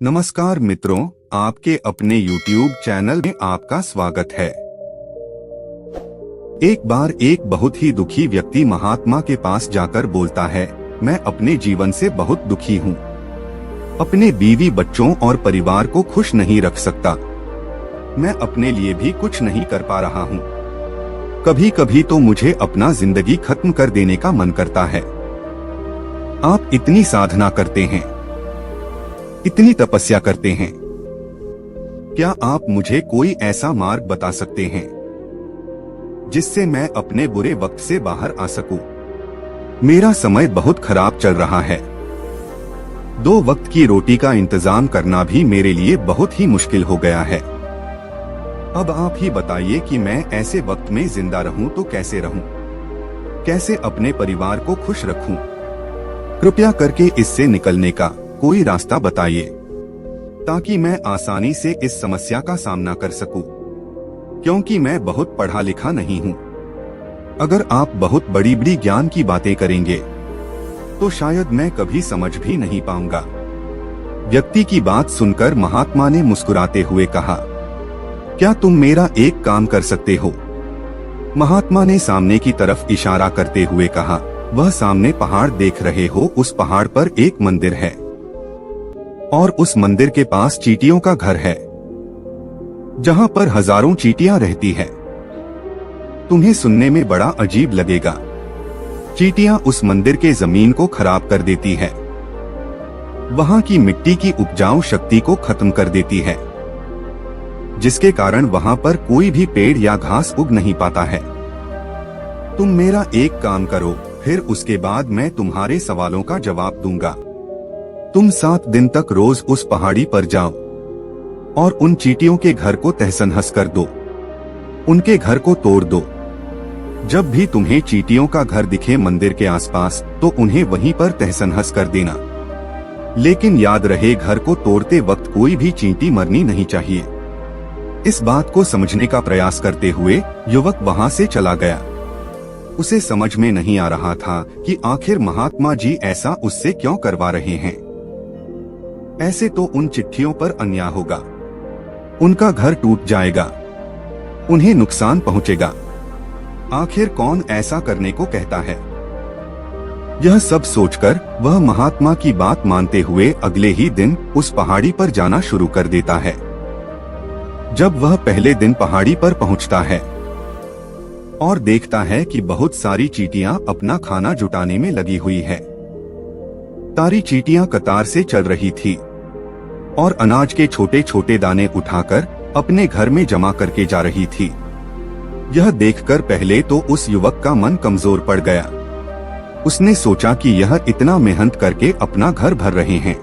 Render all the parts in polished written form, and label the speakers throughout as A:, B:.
A: नमस्कार मित्रों, आपके अपने YouTube चैनल में आपका स्वागत है। एक बार एक बहुत ही दुखी व्यक्ति महात्मा के पास जाकर बोलता है, मैं अपने जीवन से बहुत दुखी हूँ। अपने बीवी बच्चों और परिवार को खुश नहीं रख सकता। मैं अपने लिए भी कुछ नहीं कर पा रहा हूँ। कभी कभी तो मुझे अपना जिंदगी खत्म कर देने का मन करता है। आप इतनी साधना करते हैं, इतनी तपस्या करते हैं, क्या आप मुझे कोई ऐसा मार्ग बता सकते हैं जिससे मैं अपने बुरे वक्त से बाहर आ सकूं? मेरा समय बहुत खराब चल रहा है। 2 वक्त की रोटी का इंतजाम करना भी मेरे लिए बहुत ही मुश्किल हो गया है। अब आप ही बताइए कि मैं ऐसे वक्त में जिंदा रहूं तो कैसे रहूं? कैसे अपने परिवार को खुश रखूं? कृपया करके इससे निकलने का कोई रास्ता बताइए ताकि मैं आसानी से इस समस्या का सामना कर सकूं, क्योंकि मैं बहुत पढ़ा लिखा नहीं हूं। अगर आप बहुत बड़ी बड़ी ज्ञान की बातें करेंगे तो शायद मैं कभी समझ भी नहीं पाऊंगा। व्यक्ति की बात सुनकर महात्मा ने मुस्कुराते हुए कहा, क्या तुम मेरा एक काम कर सकते हो? महात्मा ने सामने की तरफ इशारा करते हुए कहा, वह सामने पहाड़ देख रहे हो, उस पहाड़ पर एक मंदिर है और उस मंदिर के पास चींटियों का घर है, जहां पर हजारों चींटियां रहती है। तुम्हें सुनने में बड़ा अजीब लगेगा। चींटियां उस मंदिर के जमीन को खराब कर देती है, वहां की मिट्टी की उपजाऊ शक्ति को खत्म कर देती है, जिसके कारण वहां पर कोई भी पेड़ या घास उग नहीं पाता है। तुम मेरा एक काम करो, फिर उसके बाद मैं तुम्हारे सवालों का जवाब दूंगा। तुम 7 दिन तक रोज उस पहाड़ी पर जाओ और उन चींटियों के घर को तहस-नहस कर दो, उनके घर को तोड़ दो। जब भी तुम्हें चींटियों का घर दिखे मंदिर के आसपास, तो उन्हें वहीं पर तहस-नहस कर देना। लेकिन याद रहे, घर को तोड़ते वक्त कोई भी चींटी मरनी नहीं चाहिए। इस बात को समझने का प्रयास करते हुए युवक वहां से चला गया। उसे समझ में नहीं आ रहा था कि आखिर महात्मा जी ऐसा उससे क्यों करवा रहे हैं। ऐसे तो उन चिट्ठियों पर अन्याय होगा, उनका घर टूट जाएगा, उन्हें नुकसान पहुंचेगा। आखिर कौन ऐसा करने को कहता है? यह सब सोचकर वह महात्मा की बात मानते हुए अगले ही दिन उस पहाड़ी पर जाना शुरू कर देता है। जब वह पहले दिन पहाड़ी पर पहुंचता है और देखता है कि बहुत सारी चींटियां अपना खाना जुटाने में लगी हुई है। सारी चींटियां कतार से चल रही थी और अनाज के छोटे छोटे दाने उठाकर अपने घर में जमा करके जा रही थी। यह देखकर पहले तो उस युवक का मन कमजोर पड़ गया। उसने सोचा कि यह इतना मेहनत करके अपना घर भर रहे हैं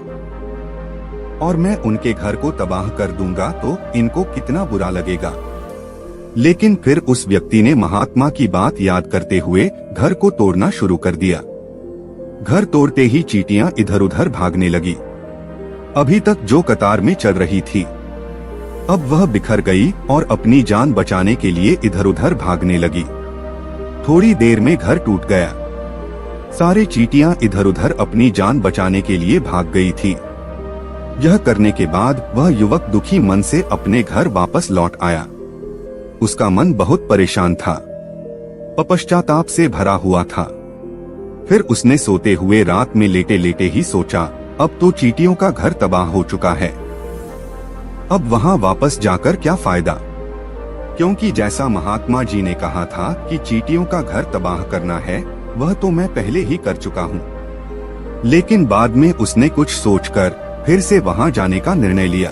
A: और मैं उनके घर को तबाह कर दूंगा तो इनको कितना बुरा लगेगा। लेकिन फिर उस व्यक्ति ने महात्मा की बात याद करते हुए घर को तोड़ना शुरू कर दिया। घर तोड़ते ही चींटियां इधर उधर भागने लगी। अभी तक जो कतार में चल रही थी, अब वह बिखर गई और अपनी जान बचाने के लिए इधर उधर भागने लगी। थोड़ी देर में घर टूट गया। सारे चींटियां इधर उधर अपनी जान बचाने के लिए भाग गई थी। यह करने के बाद वह युवक दुखी मन से अपने घर वापस लौट आया। उसका मन बहुत परेशान था, पश्चाताप से भरा हुआ था। फिर उसने सोते हुए रात में लेटे लेटे ही सोचा, अब तो चींटियों का घर तबाह हो चुका है, अब वहां वापस जाकर क्या फायदा? क्योंकि जैसा महात्मा जी ने कहा था कि चींटियों का घर तबाह करना है, वह तो मैं पहले ही कर चुका हूँ। लेकिन बाद में उसने कुछ सोचकर फिर से वहां जाने का निर्णय लिया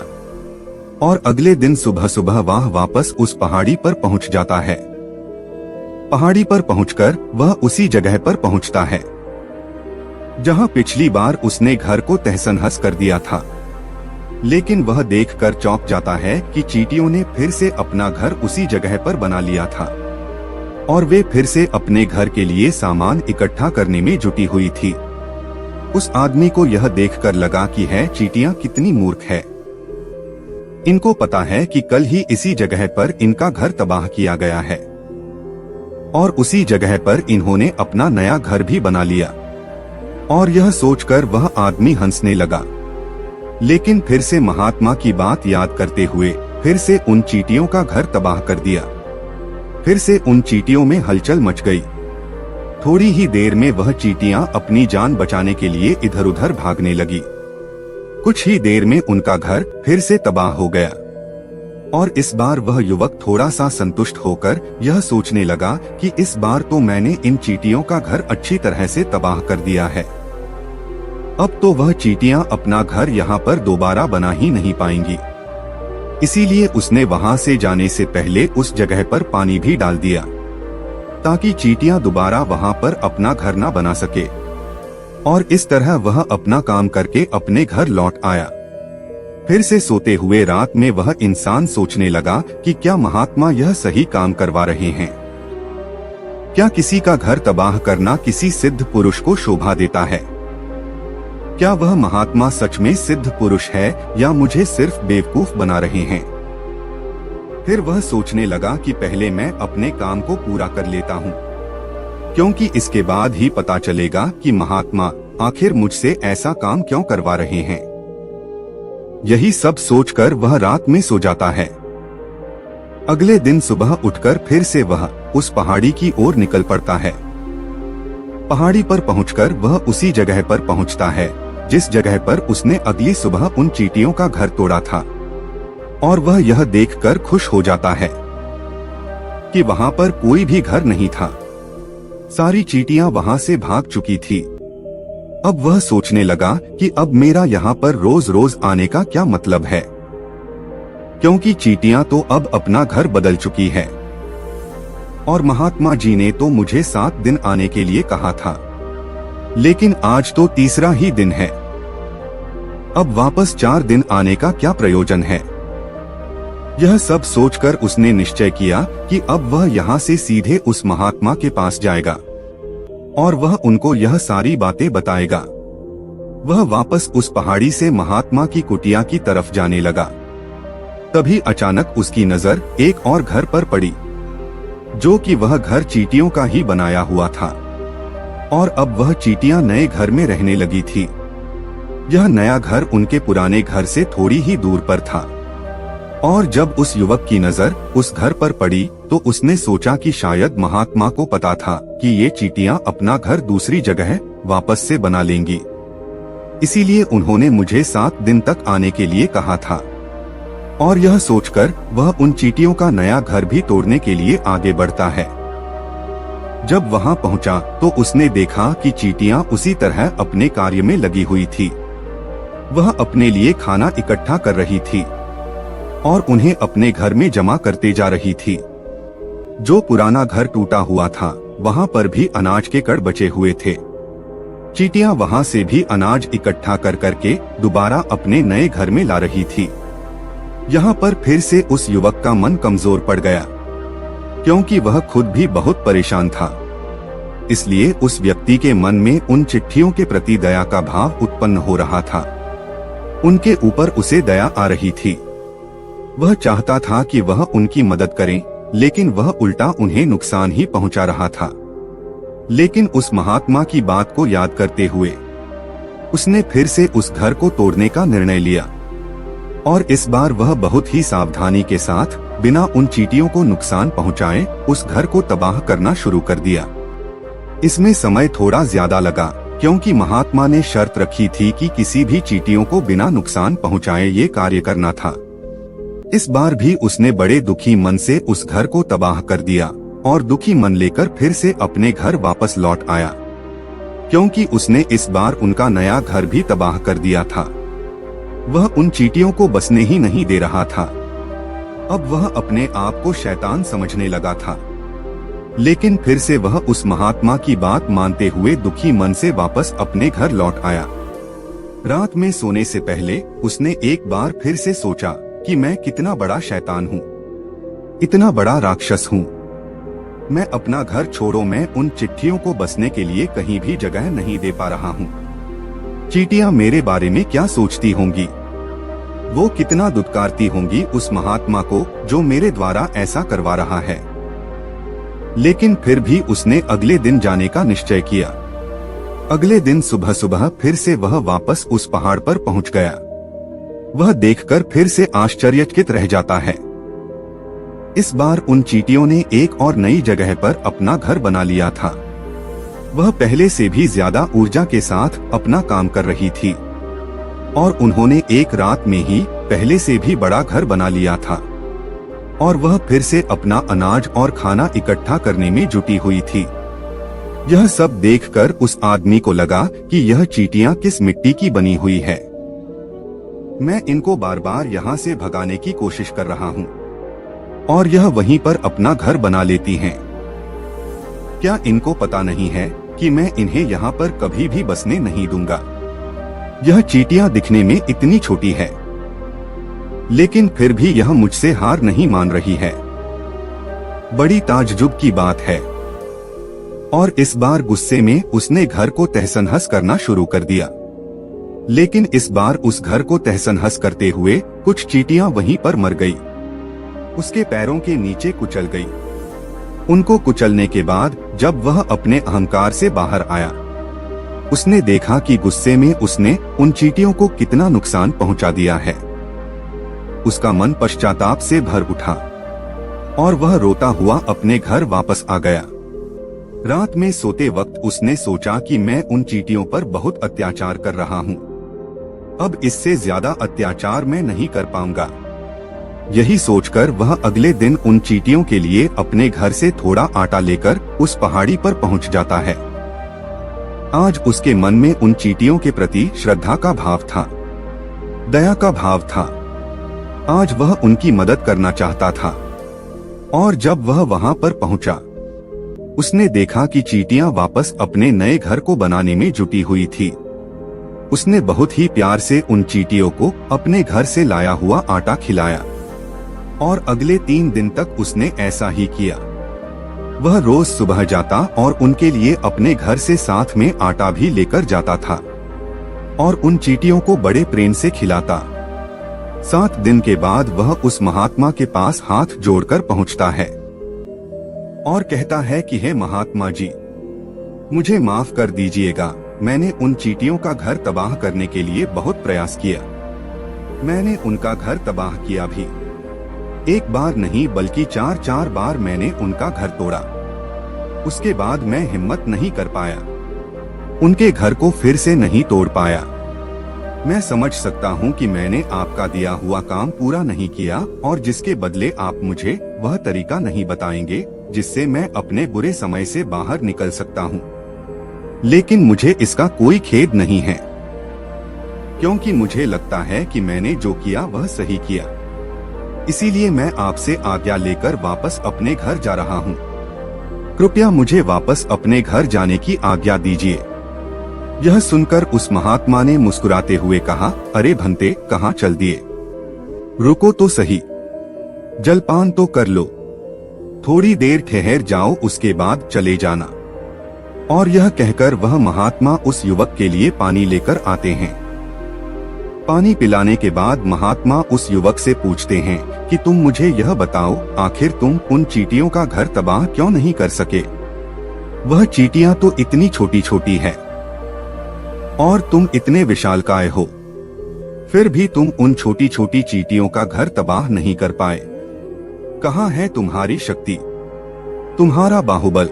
A: और अगले दिन सुबह सुबह वह वापस उस पहाड़ी पर पहुंच जाता है। पहाड़ी पर पहुंचकर वह उसी जगह पर पहुंचता है जहां पिछली बार उसने घर को तहस-नहस कर दिया था। लेकिन वह देखकर चौंक जाता है कि चींटियों ने फिर से अपना घर उसी जगह पर बना लिया था और वे फिर से अपने घर के लिए सामान इकट्ठा करने में जुटी हुई थी। उस आदमी को यह देखकर लगा कि है चींटियां कितनी मूर्ख है। इनको पता है कि कल ही इसी जगह पर इनका घर तबाह किया गया है और उसी जगह पर इन्होंने अपना नया घर भी बना लिया। और यह सोचकर वह आदमी हंसने लगा। लेकिन फिर से महात्मा की बात याद करते हुए फिर से उन चींटियों का घर तबाह कर दिया। फिर से उन चींटियों में हलचल मच गई। थोड़ी ही देर में वह चींटियां अपनी जान बचाने के लिए इधर उधर भागने लगी। कुछ ही देर में उनका घर फिर से तबाह हो गया और इस बार वह युवक थोड़ा सा संतुष्ट होकर यह सोचने लगा कि इस बार तो मैंने इन चींटियों का घर अच्छी तरह से तबाह कर दिया है। अब तो वह चींटियां अपना घर यहाँ पर दोबारा बना ही नहीं पाएंगी। इसीलिए उसने वहाँ से जाने से पहले उस जगह पर पानी भी डाल दिया ताकि चींटियां दोबारा वहाँ पर अपना घर न बना सके। और इस तरह वह अपना काम करके अपने घर लौट आया। फिर से सोते हुए रात में वह इंसान सोचने लगा कि क्या महात्मा यह सही काम करवा रहे हैं? क्या किसी का घर तबाह करना किसी सिद्ध पुरुष को शोभा देता है? क्या वह महात्मा सच में सिद्ध पुरुष है या मुझे सिर्फ बेवकूफ बना रहे हैं? फिर वह सोचने लगा कि पहले मैं अपने काम को पूरा कर लेता हूँ, क्योंकि इसके बाद ही पता चलेगा कि महात्मा आखिर मुझसे ऐसा काम क्यों करवा रहे हैं। यही सब सोचकर वह रात में सो जाता है। अगले दिन सुबह उठकर फिर से वह उस पहाड़ी की ओर निकल पड़ता है। पहाड़ी पर पहुंचकर वह उसी जगह पर पहुंचता है जिस जगह पर उसने अगली सुबह उन चींटियों का घर तोड़ा था। और वह यह देखकर खुश हो जाता है कि वहां पर कोई भी घर नहीं था। सारी चींटियां वहां से भाग चुकी थी। अब वह सोचने लगा कि अब मेरा यहाँ पर रोज रोज आने का क्या मतलब है, क्योंकि चींटियां तो अब अपना घर बदल चुकी है और महात्मा जी ने तो मुझे 7 दिन आने के लिए कहा था, लेकिन आज तो तीसरा ही दिन है। अब वापस 4 दिन आने का क्या प्रयोजन है? यह सब सोचकर उसने निश्चय किया कि अब वह यहाँ से सीधे उस महात्मा के पास जाएगा और वह उनको यह सारी बातें बताएगा। वह वापस उस पहाड़ी से महात्मा की कुटिया की तरफ जाने लगा। तभी अचानक उसकी नजर एक और घर पर पड़ी, जो कि वह घर चींटियों का ही बनाया हुआ था और अब वह चींटियां नए घर में रहने लगी थी। यह नया घर उनके पुराने घर से थोड़ी ही दूर पर था और जब उस युवक की नजर उस घर पर पड़ी तो उसने सोचा कि शायद महात्मा को पता था कि ये चींटियां अपना घर दूसरी जगह वापस से बना लेंगी, इसीलिए उन्होंने मुझे 7 दिन तक आने के लिए कहा था। और यह सोचकर वह उन चींटियों का नया घर भी तोड़ने के लिए आगे बढ़ता है। जब वहां पहुंचा तो उसने देखा कि चींटियां उसी तरह अपने कार्य में लगी हुई थी। वह अपने लिए खाना इकट्ठा कर रही थी और उन्हें अपने घर में जमा करते जा रही थी। जो पुराना घर टूटा हुआ था वहां पर भी अनाज के कड़ बचे हुए थे। चींटियां वहां से भी अनाज इकट्ठा कर करके दोबारा अपने नए घर में ला रही थी। यहाँ पर फिर से उस युवक का मन कमजोर पड़ गया, क्योंकि वह खुद भी बहुत परेशान था। इसलिए उस व्यक्ति के मन में उन चिट्ठियों के प्रति दया का भाव उत्पन्न हो रहा था। उनके ऊपर उसे दया आ रही थी। वह चाहता था कि वह उनकी मदद करे, लेकिन वह उल्टा उन्हें नुकसान ही पहुंचा रहा था। लेकिन उस महात्मा की बात को याद करते हुए उसने फिर से उस घर को तोड़ने का निर्णय लिया और इस बार वह बहुत ही सावधानी के साथ बिना उन चींटियों को नुकसान पहुंचाए उस घर को तबाह करना शुरू कर दिया। इसमें समय थोड़ा ज्यादा लगा, क्योंकि महात्मा ने शर्त रखी थी कि किसी भी चींटियों को बिना नुकसान पहुंचाए ये कार्य करना था। इस बार भी उसने बड़े दुखी मन से उस घर को तबाह कर दिया और दुखी मन लेकर फिर से अपने घर वापस लौट आया, क्योंकि उसने इस बार उनका नया घर भी तबाह कर दिया था। वह उन चींटियों को बसने ही नहीं दे रहा था। अब वह अपने आप को शैतान समझने लगा था, लेकिन फिर से वह उस महात्मा की बात मानते हुए दुखी मन से वापस अपने घर लौट आया। रात में सोने से पहले उसने एक बार फिर से सोचा कि मैं कितना बड़ा शैतान हूँ, इतना बड़ा राक्षस हूँ। मैं अपना घर छोड़ो, मैं उन चिट्ठियों को बसने के लिए कहीं भी जगह नहीं दे पा रहा हूँ। चींटियां मेरे बारे में क्या सोचती होंगी? वो कितना दुत्कारती होंगी उस महात्मा को जो मेरे द्वारा ऐसा करवा रहा है। लेकिन फिर भी उसने अगले दिन जाने का निश्चय किया। अगले दिन सुबह सुबह फिर से वह वापस उस पहाड़ पर पहुंच गया वह देखकर फिर से आश्चर्यचकित रह जाता है। इस बार उन चींटियों ने एक और नई जगह पर अपना घर बना लिया था। वह पहले से भी ज्यादा ऊर्जा के साथ अपना काम कर रही थी और उन्होंने एक रात में ही पहले से भी बड़ा घर बना लिया था और वह फिर से अपना अनाज और खाना इकट्ठा करने में जुटी हुई थी। यह सब देखकर उस आदमी को लगा कि यह चींटियां किस मिट्टी की बनी हुई है। मैं इनको बार बार यहाँ से भगाने की कोशिश कर रहा हूँ और यह वहीं पर अपना घर बना लेती हैं। क्या इनको पता नहीं है कि मैं इन्हें यहाँ पर कभी भी बसने नहीं दूंगा। यह चींटियां दिखने में इतनी छोटी है, लेकिन फिर भी यह मुझसे हार नहीं मान रही है। बड़ी ताज्जुब की बात है। और इस बार गुस्से में उसने घर को तहस-नहस करना शुरू कर दिया। लेकिन इस बार उस घर को तहस-नहस करते हुए कुछ चींटियां वहीं पर मर गई, उसके पैरों के नीचे कुचल गई। उनको कुचलने के बाद जब वह अपने अहंकार से बाहर आया, उसने देखा कि गुस्से में उसने उन चींटियों को कितना नुकसान पहुंचा दिया है। उसका मन पश्चाताप से भर उठा और वह रोता हुआ अपने घर वापस आ गया। रात में सोते वक्त उसने सोचा कि मैं उन चींटियों पर बहुत अत्याचार कर रहा हूँ। अब इससे ज्यादा अत्याचार मैं नहीं कर पाऊंगा। यही सोचकर वह अगले दिन उन चींटियों के लिए अपने घर से थोड़ा आटा लेकर उस पहाड़ी पर पहुंच जाता है। आज उसके मन में उन चींटियों के प्रति श्रद्धा का भाव था, दया का भाव था। आज वह उनकी मदद करना चाहता था। और जब वह वहां पर पहुंचा, उसने देखा कि चींटियां वापस अपने नए घर को बनाने में जुटी हुई थी। उसने बहुत ही प्यार से उन चींटियों को अपने घर से लाया हुआ आटा खिलाया और अगले 3 दिन तक उसने ऐसा ही किया। वह रोज सुबह जाता और उनके लिए अपने घर से साथ में आटा भी लेकर जाता था और उन चींटियों को बड़े प्रेम से खिलाता। 7 दिन के बाद वह उस महात्मा के पास हाथ जोड़कर पहुंचता है और कहता है कि हे महात्मा जी, मुझे माफ कर दीजिएगा। मैंने उन चींटियों का घर तबाह करने के लिए बहुत प्रयास किया। मैंने उनका घर तबाह किया भी। एक बार नहीं बल्कि 4 बार मैंने उनका घर तोड़ा। उसके बाद मैं हिम्मत नहीं कर पाया, उनके घर को फिर से नहीं तोड़ पाया। मैं समझ सकता हूँ कि मैंने आपका दिया हुआ काम पूरा नहीं किया और जिसके बदले आप मुझे वह तरीका नहीं बताएंगे जिससे मैं अपने बुरे समय से बाहर निकल सकता हूँ। लेकिन मुझे इसका कोई खेद नहीं है, क्योंकि मुझे लगता है कि मैंने जो किया वह सही किया। इसीलिए मैं आपसे आज्ञा लेकर वापस अपने घर जा रहा हूँ। कृपया मुझे वापस अपने घर जाने की आज्ञा दीजिए। यह सुनकर उस महात्मा ने मुस्कुराते हुए कहा, अरे भंते, कहाँ चल दिए? रुको तो सही, जलपान तो कर लो। थोड़ी देर ठहर जाओ, उसके बाद चले जाना। और यह कहकर वह महात्मा उस युवक के लिए पानी लेकर आते हैं। पानी पिलाने के बाद महात्मा उस युवक से पूछते हैं कि तुम मुझे यह बताओ, आखिर तुम उन चींटियों का घर तबाह क्यों नहीं कर सके? वह चींटियां तो इतनी छोटी छोटी है और तुम इतने विशालकाय हो, फिर भी तुम उन छोटी छोटी चींटियों का घर तबाह नहीं कर पाए। कहाँ है तुम्हारी शक्ति, तुम्हारा बाहुबल?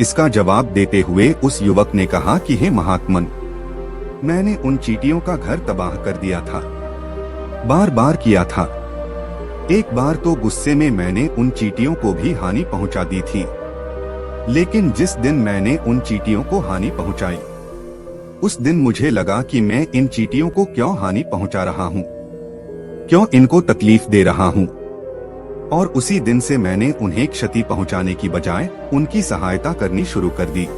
A: इसका जवाब देते हुए उस युवक ने कहा कि हे महात्मन, मैंने उन चींटियों का घर तबाह कर दिया था, बार बार किया था। एक बार तो गुस्से में मैंने उन चींटियों को भी हानि पहुंचा दी थी, लेकिन जिस दिन मैंने उन चींटियों को हानि पहुंचाई, उस दिन मुझे लगा कि मैं इन चींटियों को क्यों हानि पहुंचा रहा हूं, क्यों इनको तकलीफ दे रहा हूं। और उसी दिन से मैंने उन्हें क्षति पहुंचाने की बजाय उनकी सहायता करनी शुरू कर दी।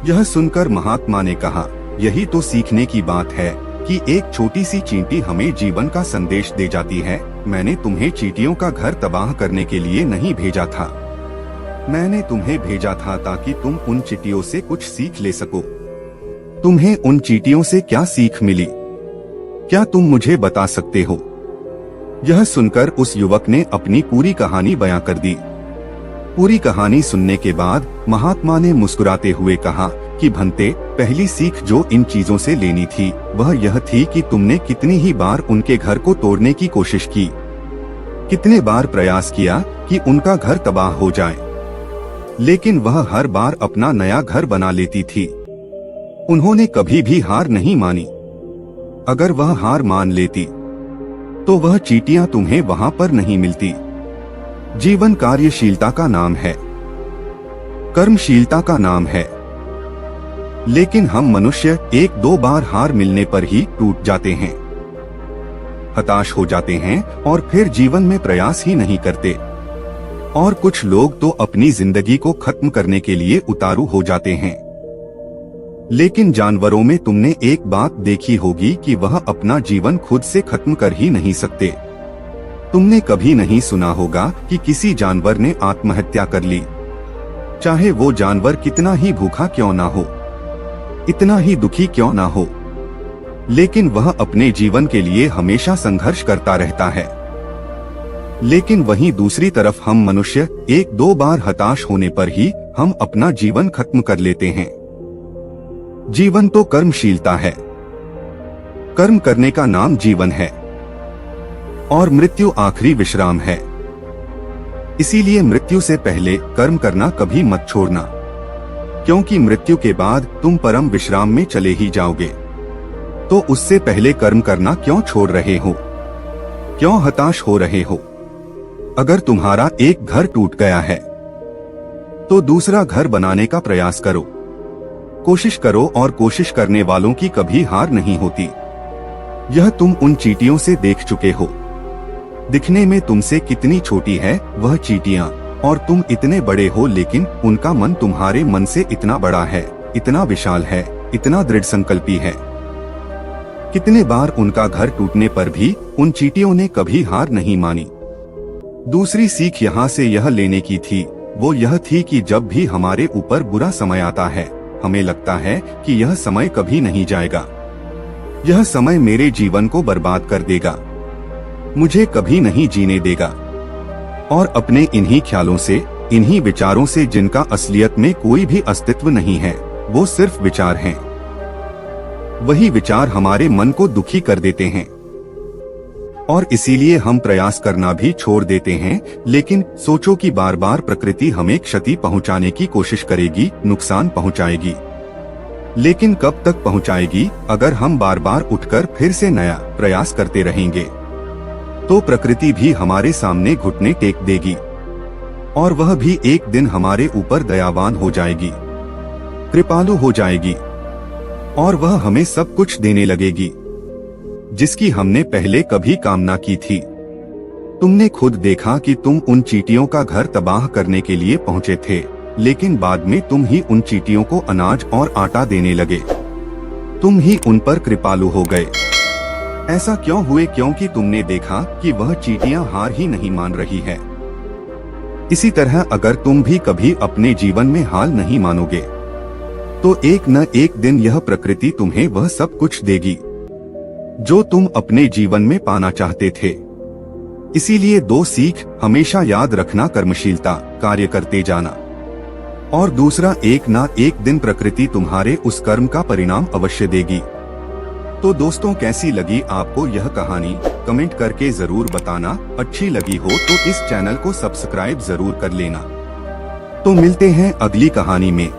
A: यह सुनकर महात्मा ने कहा, यही तो सीखने की बात है कि एक छोटी सी चींटी हमें जीवन का संदेश दे जाती है। मैंने तुम्हें चींटियों का घर तबाह करने के लिए नहीं भेजा था, मैंने तुम्हें भेजा था ताकि तुम उन चींटियों से कुछ सीख ले सको। तुम्हें उन चींटियों से क्या सीख मिली, क्या तुम मुझे बता सकते हो? यह सुनकर उस युवक ने अपनी पूरी कहानी बयां कर दी। पूरी कहानी सुनने के बाद महात्मा ने मुस्कुराते हुए कहा कि भंते, पहली सीख जो इन चीजों से लेनी थी वह यह थी कि तुमने कितनी ही बार उनके घर को तोड़ने की कोशिश की, कितने बार प्रयास किया कि उनका घर तबाह हो जाए, लेकिन वह हर बार अपना नया घर बना लेती थी। उन्होंने कभी भी हार नहीं मानी। अगर वह हार मान लेती तो वह चींटियां तुम्हें वहां पर नहीं मिलती। जीवन कार्यशीलता का नाम है, कर्मशीलता का नाम है, लेकिन हम मनुष्य एक दो बार हार मिलने पर ही टूट जाते हैं, हताश हो जाते हैं और फिर जीवन में प्रयास ही नहीं करते। और कुछ लोग तो अपनी जिंदगी को खत्म करने के लिए उतारू हो जाते हैं। लेकिन जानवरों में तुमने एक बात देखी होगी कि वह अपना जीवन खुद से खत्म कर ही नहीं सकते। तुमने कभी नहीं सुना होगा कि किसी जानवर ने आत्महत्या कर ली, चाहे वो जानवर कितना ही भूखा क्यों ना हो, इतना ही दुखी क्यों ना हो, लेकिन वह अपने जीवन के लिए हमेशा संघर्ष करता रहता है। लेकिन वहीं दूसरी तरफ हम मनुष्य एक दो बार हताश होने पर ही हम अपना जीवन खत्म कर लेते हैं। जीवन तो कर्मशीलता है, कर्म करने का नाम जीवन है, और मृत्यु आखिरी विश्राम है। इसीलिए मृत्यु से पहले कर्म करना कभी मत छोड़ना, क्योंकि मृत्यु के बाद तुम परम विश्राम में चले ही जाओगे। तो उससे पहले कर्म करना क्यों छोड़ रहे हो, क्यों हताश हो रहे हो? अगर तुम्हारा एक घर टूट गया है तो दूसरा घर बनाने का प्रयास करो, कोशिश करो, और कोशिश करने वालों की कभी हार नहीं होती। यह तुम उन चींटियों से देख चुके हो। दिखने में तुमसे कितनी छोटी है वह चींटियां, और तुम इतने बड़े हो, लेकिन उनका मन तुम्हारे मन से इतना बड़ा है, इतना विशाल है, इतना दृढ़ संकल्पी है। कितने बार उनका घर टूटने पर भी उन चींटियों ने कभी हार नहीं मानी। दूसरी सीख यहाँ से यह लेने की थी, वो यह थी कि जब भी हमारे ऊपर बुरा समय आता है, हमें लगता है कि यह समय कभी नहीं जाएगा, यह समय मेरे जीवन को बर्बाद कर देगा, मुझे कभी नहीं जीने देगा। और अपने इन्हीं ख्यालों से, इन्हीं विचारों से, जिनका असलियत में कोई भी अस्तित्व नहीं है, वो सिर्फ विचार हैं, वही विचार हमारे मन को दुखी कर देते हैं। और इसीलिए हम प्रयास करना भी छोड़ देते हैं। लेकिन सोचो कि बार बार प्रकृति हमें क्षति पहुंचाने की कोशिश करेगी, नुकसान पहुंचाएगी, लेकिन कब तक पहुंचाएगी? अगर हम बार बार उठकर फिर से नया प्रयास करते रहेंगे तो प्रकृति भी हमारे सामने घुटने टेक देगी, और वह भी एक दिन हमारे ऊपर दयावान हो जाएगी, कृपालु हो जाएगी, और वह हमें सब कुछ देने लगेगी जिसकी हमने पहले कभी कामना की थी। तुमने खुद देखा कि तुम उन चींटियों का घर तबाह करने के लिए पहुंचे थे, लेकिन बाद में तुम ही उन चींटियों को अनाज और आटा देने लगे, तुम ही उन पर कृपालु हो गए। ऐसा क्यों हुए? क्योंकि तुमने देखा कि वह चींटियां हार ही नहीं मान रही है। इसी तरह अगर तुम भी कभी अपने जीवन में हार नहीं मानोगे तो एक न एक दिन यह प्रकृति तुम्हें वह सब कुछ देगी जो तुम अपने जीवन में पाना चाहते थे। इसीलिए दो सीख हमेशा याद रखना, कर्मशीलता, कार्य करते जाना, और दूसरा, एक ना एक दिन प्रकृति तुम्हारे उस कर्म का परिणाम अवश्य देगी। तो दोस्तों, कैसी लगी आपको यह कहानी? कमेंट करके जरूर बताना। अच्छी लगी हो तो इस चैनल को सब्सक्राइब जरूर कर लेना। तो मिलते हैं अगली कहानी में।